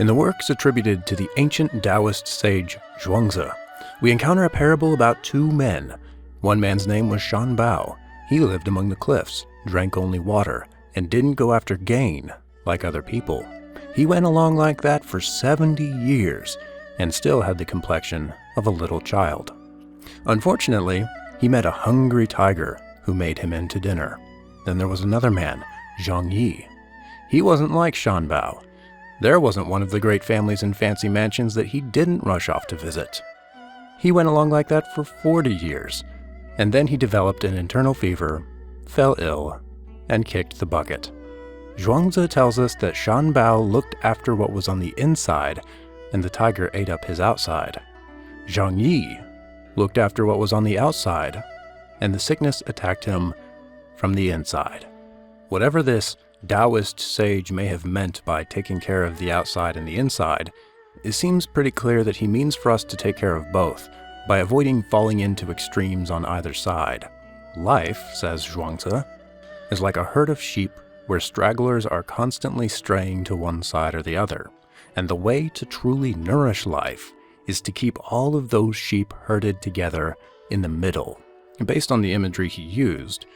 In the works attributed to the ancient Taoist sage Zhuangzi, we encounter a parable about two men. One man's name was Shan Bao. He lived among the cliffs, drank only water, and didn't go after gain like other people. He went along like that for 70 years and still had the complexion of a little child. Unfortunately, he met a hungry tiger who made him into dinner. Then there was another man, Zhang Yi. He wasn't like Shan Bao. There wasn't one of the great families in fancy mansions that he didn't rush off to visit. He went along like that for 40 years, and then he developed an internal fever, fell ill, and kicked the bucket. Zhuangzi tells us that Shan Bao looked after what was on the inside, and the tiger ate up his outside. Zhang Yi looked after what was on the outside, and the sickness attacked him from the inside. Whatever this Taoist sage may have meant by taking care of the outside and the inside, it seems pretty clear that he means for us to take care of both, by avoiding falling into extremes on either side. Life, says Zhuangzi, is like a herd of sheep where stragglers are constantly straying to one side or the other, and the way to truly nourish life is to keep all of those sheep herded together in the middle. And based on the imagery he used,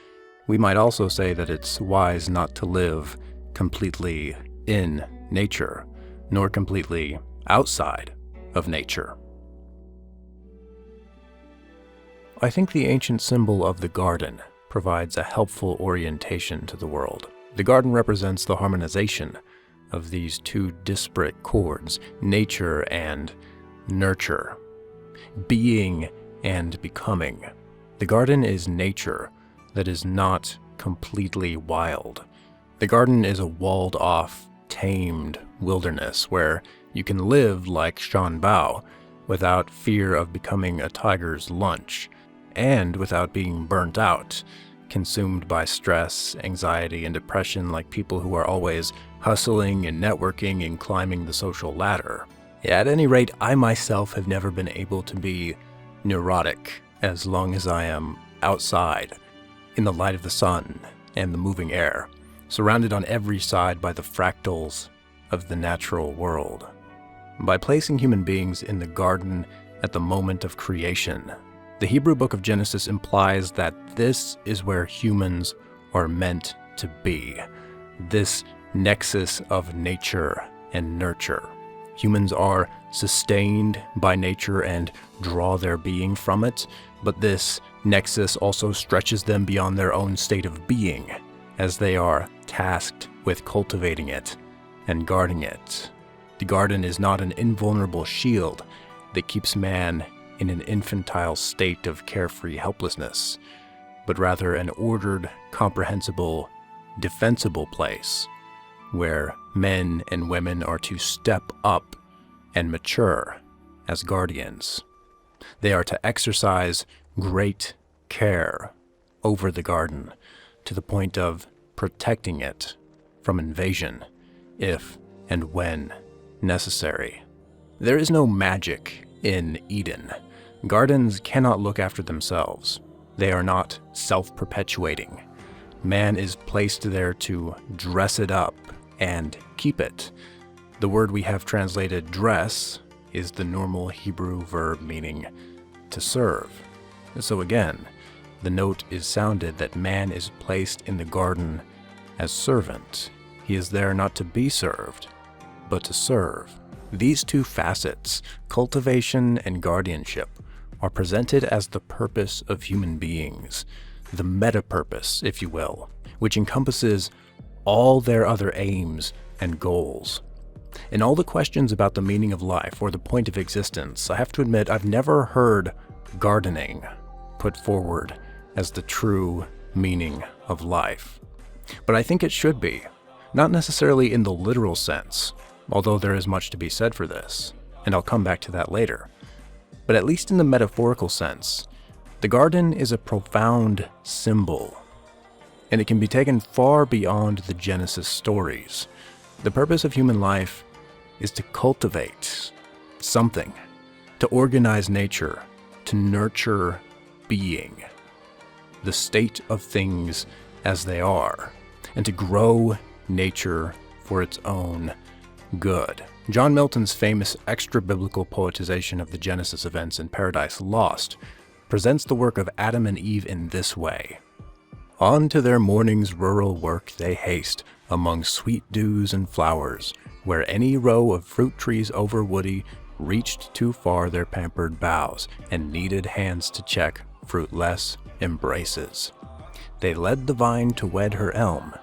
we might also say that it's wise not to live completely in nature, nor completely outside of nature. I think the ancient symbol of the garden provides a helpful orientation to the world. The garden represents the harmonization of these two disparate chords, nature and nurture, being and becoming. The garden is nature that is not completely wild. The garden is a walled-off, tamed wilderness where you can live like Shan Bao without fear of becoming a tiger's lunch, and without being burnt out, consumed by stress, anxiety, and depression like people who are always hustling and networking and climbing the social ladder. At any rate, I myself have never been able to be neurotic as long as I am outside, in the light of the sun and the moving air, surrounded on every side by the fractals of the natural world. By placing human beings in the garden at the moment of creation, the Hebrew book of Genesis implies that this is where humans are meant to be, this nexus of nature and nurture. Humans are sustained by nature and draw their being from it, but this nexus also stretches them beyond their own state of being, as they are tasked with cultivating it and guarding it. The garden is not an invulnerable shield that keeps man in an infantile state of carefree helplessness, but rather an ordered, comprehensible, defensible place where men and women are to step up and mature as guardians. They are to exercise great care over the garden to the point of protecting it from invasion if and when necessary. There is no magic in Eden. Gardens cannot look after themselves. They are not self-perpetuating. Man is placed there to dress it up and keep it. The word we have translated dress is the normal Hebrew verb meaning to serve. So again, the note is sounded that man is placed in the garden as servant. He is there not to be served, but to serve. These two facets, cultivation and guardianship, are presented as the purpose of human beings, the meta-purpose, if you will, which encompasses all their other aims and goals. In all the questions about the meaning of life or the point of existence, I have to admit I've never heard gardening put forward as the true meaning of life. But I think it should be, not necessarily in the literal sense, although there is much to be said for this, and I'll come back to that later. But at least in the metaphorical sense, the garden is a profound symbol, and it can be taken far beyond the Genesis stories. The purpose of human life is to cultivate something, to organize nature, to nurture being, the state of things as they are, and to grow nature for its own good. John Milton's famous extra-biblical poetization of the Genesis events in Paradise Lost presents the work of Adam and Eve in this way. On to their morning's rural work they haste, among sweet dews and flowers, where any row of fruit trees over woody reached too far their pampered boughs, and needed hands to check fruitless embraces. They led the vine to wed her elm.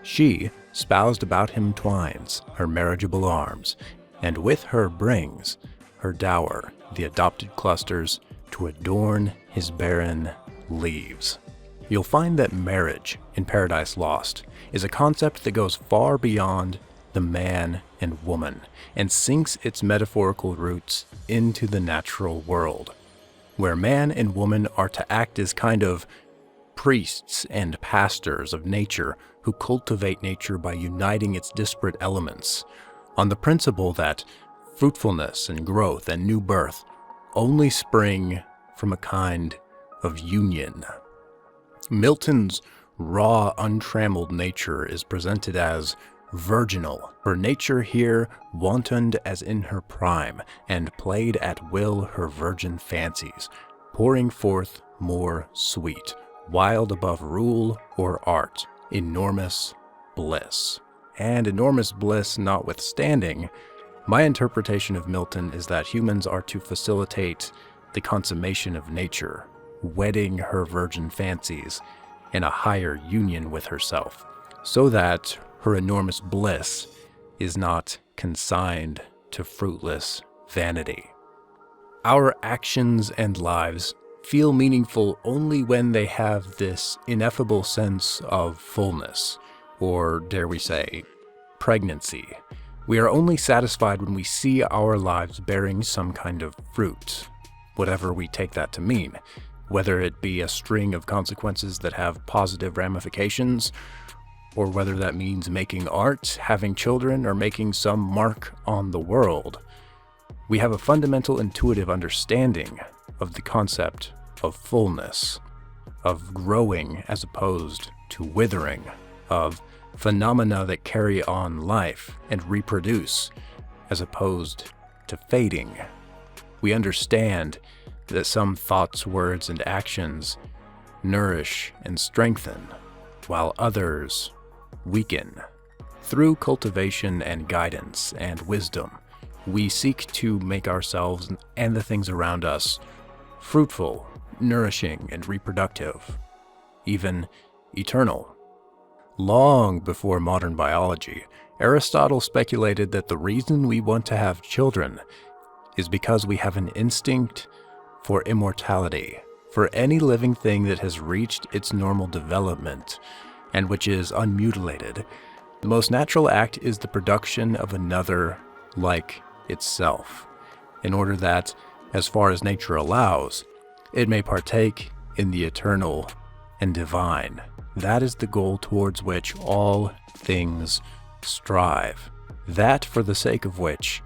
She, spoused about him twines her marriageable arms, and with her brings her dower, the adopted clusters, to adorn his barren leaves. You'll find that marriage in Paradise Lost is a concept that goes far beyond the man and woman and sinks its metaphorical roots into the natural world, where man and woman are to act as kind of priests and pastors of nature who cultivate nature by uniting its disparate elements, on the principle that fruitfulness and growth and new birth only spring from a kind of union. Milton's raw, untrammeled nature is presented as virginal, her nature here wantoned as in her prime, and played at will her virgin fancies, pouring forth more sweet, wild above rule or art, enormous bliss. And enormous bliss notwithstanding, my interpretation of Milton is that humans are to facilitate the consummation of nature, wedding her virgin fancies in a higher union with herself, so that her enormous bliss is not consigned to fruitless vanity. Our actions and lives feel meaningful only when they have this ineffable sense of fullness, or dare we say, pregnancy. We are only satisfied when we see our lives bearing some kind of fruit, whatever we take that to mean, whether it be a string of consequences that have positive ramifications, or whether that means making art, having children, or making some mark on the world. We have a fundamental intuitive understanding of the concept of fullness, of growing as opposed to withering, of phenomena that carry on life and reproduce as opposed to fading. We understand that some thoughts, words, and actions nourish and strengthen, while others weaken. Through cultivation and guidance and wisdom, we seek to make ourselves and the things around us fruitful, nourishing, and reproductive, even eternal. Long before modern biology, Aristotle speculated that the reason we want to have children is because we have an instinct for immortality, for any living thing that has reached its normal development and which is unmutilated. The most natural act is the production of another like itself, in order that, as far as nature allows, it may partake in the eternal and divine. That is the goal towards which all things strive, that for the sake of which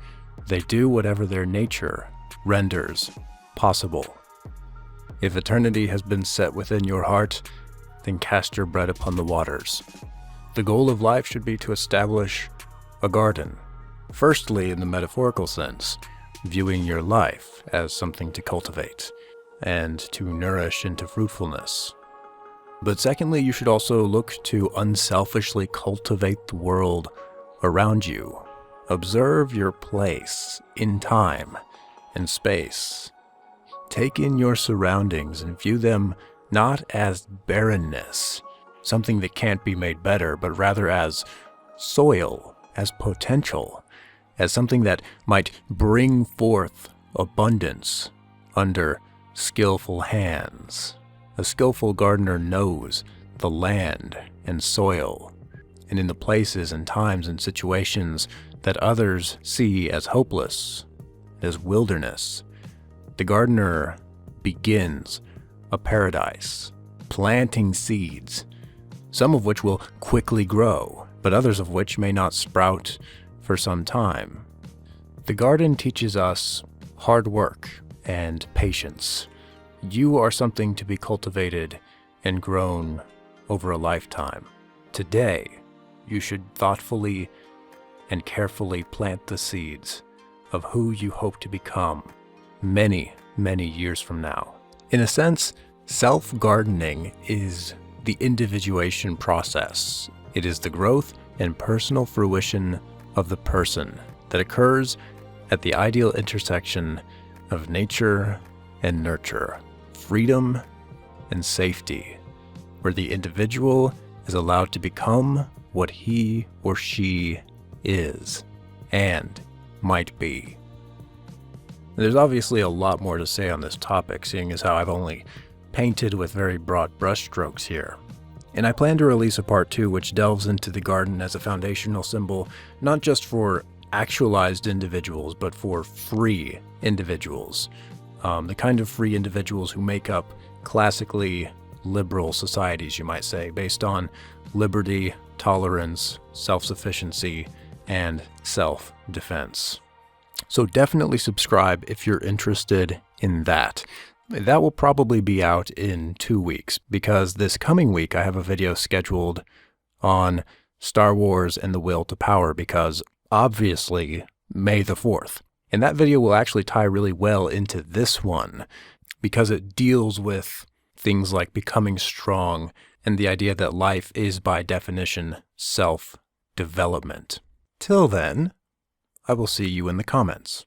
they do whatever their nature renders possible. If eternity has been set within your heart, then cast your bread upon the waters. The goal of life should be to establish a garden, firstly in the metaphorical sense, viewing your life as something to cultivate and to nourish into fruitfulness. But secondly, you should also look to unselfishly cultivate the world around you. Observe your place in time and space. Take in your surroundings and view them not as barrenness, something that can't be made better, but rather as soil, as potential, as something that might bring forth abundance under skillful hands. A skillful gardener knows the land and soil, and in the places and times and situations that others see as hopeless, as wilderness, the gardener begins a paradise, planting seeds, some of which will quickly grow, but others of which may not sprout for some time. The garden teaches us hard work and patience. You are something to be cultivated and grown over a lifetime. Today, you should thoughtfully and carefully plant the seeds of who you hope to become many, many years from now. In a sense, self-gardening is the individuation process. It is the growth and personal fruition of the person that occurs at the ideal intersection of nature and nurture, freedom and safety, where the individual is allowed to become what he or she is and might be. There's obviously a lot more to say on this topic, seeing as how I've only painted with very broad brushstrokes here. And I plan to release a part 2 which delves into the garden as a foundational symbol, not just for actualized individuals, but for free individuals. The kind of free individuals who make up classically liberal societies, you might say, based on liberty, tolerance, self-sufficiency, and self-defense. So definitely subscribe if you're interested in that. That will probably be out in 2 weeks, because this coming week I have a video scheduled on Star Wars and the Will to Power, because obviously May the 4th. And that video will actually tie really well into this one, because it deals with things like becoming strong and the idea that life is by definition self-development. Till then, I will see you in the comments.